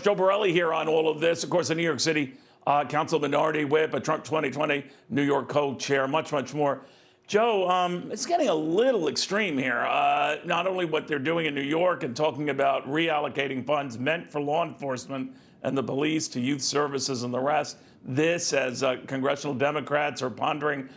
Joe Borelli here on all of this. Of course, a New York City Council Minority Whip, a Trump 2020 New York co-chair, much more. Joe, it's getting a little extreme here. Not only what they're doing in New York and talking about reallocating funds meant for law enforcement and the police to youth services and the rest. This, as congressional Democrats are pondering,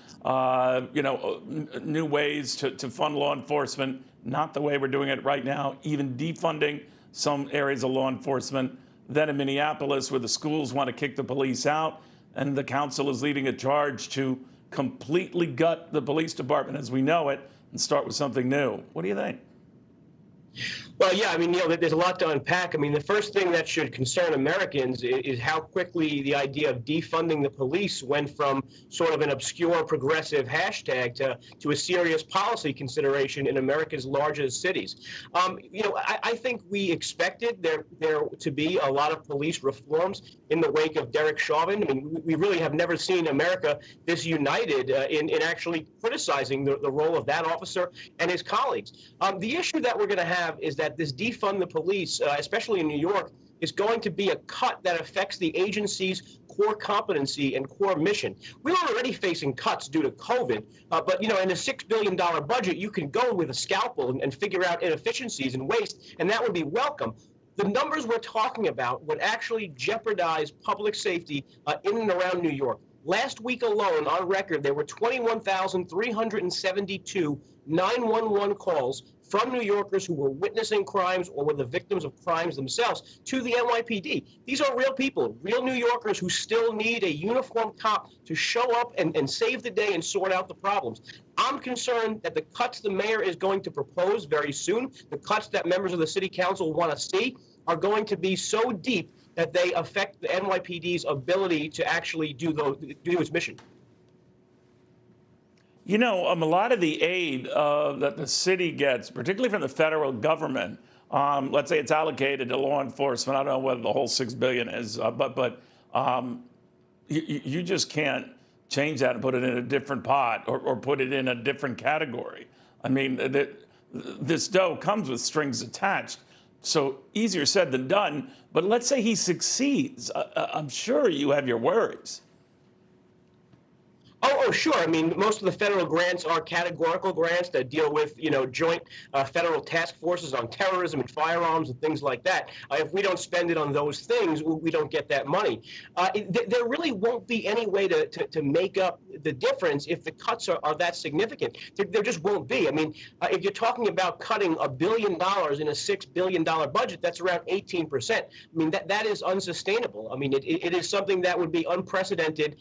new ways to fund law enforcement, not the way we're doing it right now, even defunding some areas of law enforcement. Then in Minneapolis, where the schools want to kick the police out, and the council is leading a charge to completely gut the police department as we know it and start with something new. What do you think? Well, yeah, I mean, there's a lot to unpack. I mean, the first thing that should concern Americans is how quickly the idea of defunding the police went from sort of an obscure progressive hashtag to a serious policy consideration in America's largest cities. I think we expected there to be a lot of police reforms in the wake of Derek Chauvin. I mean, we really have never seen America this united in actually criticizing the role of that officer and his colleagues. The issue that we're going to have is that this defund the police, especially in New York, is going to be a cut that affects the agency's core competency and core mission. We're already facing cuts due to COVID, but in a $6 billion budget, you can go with a scalpel and figure out inefficiencies and waste, and that would be welcome. The numbers we're talking about would actually jeopardize public safety in and around New York. Last week alone, on record, there were 21,372 911 calls from New Yorkers who were witnessing crimes or were the victims of crimes themselves to the NYPD. These are real people, real New Yorkers who still need a uniformed cop to show up and save the day and sort out the problems. I'm concerned that the cuts the mayor is going to propose very soon, the cuts that members of the city council want to see, are going to be so deep that they affect the NYPD's ability to actually do its mission. A lot of the aid that the city gets, particularly from the federal government, let's say it's allocated to law enforcement. I don't know whether the whole $6 billion is, but you just can't change that and put it in a different pot or put it in a different category. I mean, this dough comes with strings attached. So easier said than done. But let's say he succeeds. I'm sure you have your worries. Oh, sure. I mean, most of the federal grants are categorical grants that deal with, joint federal task forces on terrorism and firearms and things like that. If we don't spend it on those things, we don't get that money. There really won't be any way to make up the difference if the cuts are that significant. There just won't be. I mean, if you're talking about cutting $1 billion in a $6 billion budget, that's around 18%. I mean, that is unsustainable. I mean, it is something that would be unprecedented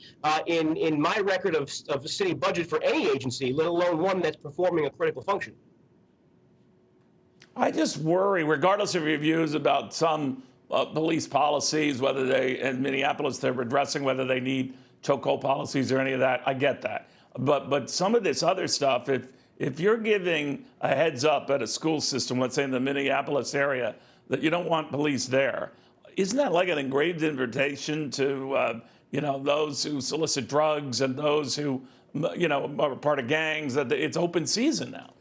in my record of a city budget for any agency, let alone one that's performing a critical function. I just worry, regardless of your views about some police policies, whether in Minneapolis they're addressing whether they need chokehold policies or any of that. I get that. But some of this other stuff, if you're giving a heads up at a school system, let's say in the Minneapolis area, that you don't want police there, isn't that like an engraved invitation to those who solicit drugs and those who, are part of gangs, that it's open season now?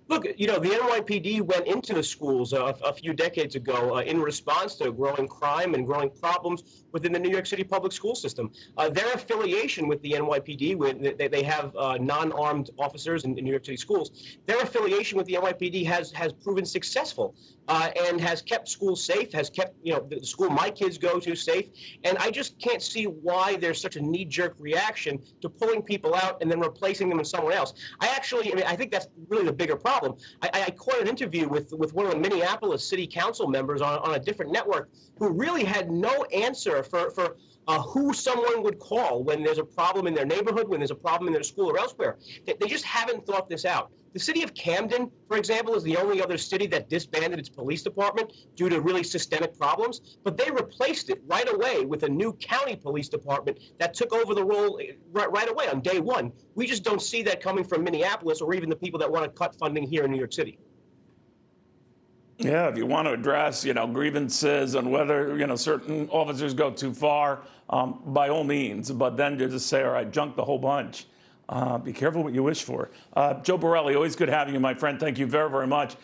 Look, the NYPD went into the schools a few decades ago in response to growing crime and growing problems within the New York City public school system. Their affiliation with the NYPD, they have non-armed officers in New York City schools. Their affiliation with the NYPD has proven successful and has kept schools safe, has kept the school my kids go to safe. And I just can't see why there's such a knee-jerk reaction to pulling people out and then replacing them with someone else. I think that's really the bigger problem. I caught an interview with one of the Minneapolis city council members on a different network who really had no answer for who someone would call when there's a problem in their neighborhood, when there's a problem in their school or elsewhere. They just haven't thought this out. The city of Camden, for example, is the only other city that disbanded its police department due to really systemic problems, but they replaced it right away with a new county police department that took over the role right away on day one. We just don't see that coming from Minneapolis or even the people that want to cut funding here in New York City. Yeah, if you want to address, grievances on whether, certain officers go too far, by all means, but then to just say, all right, junk the whole bunch. Be careful what you wish for. Joe Borelli, always good having you, my friend. Thank you very, very much.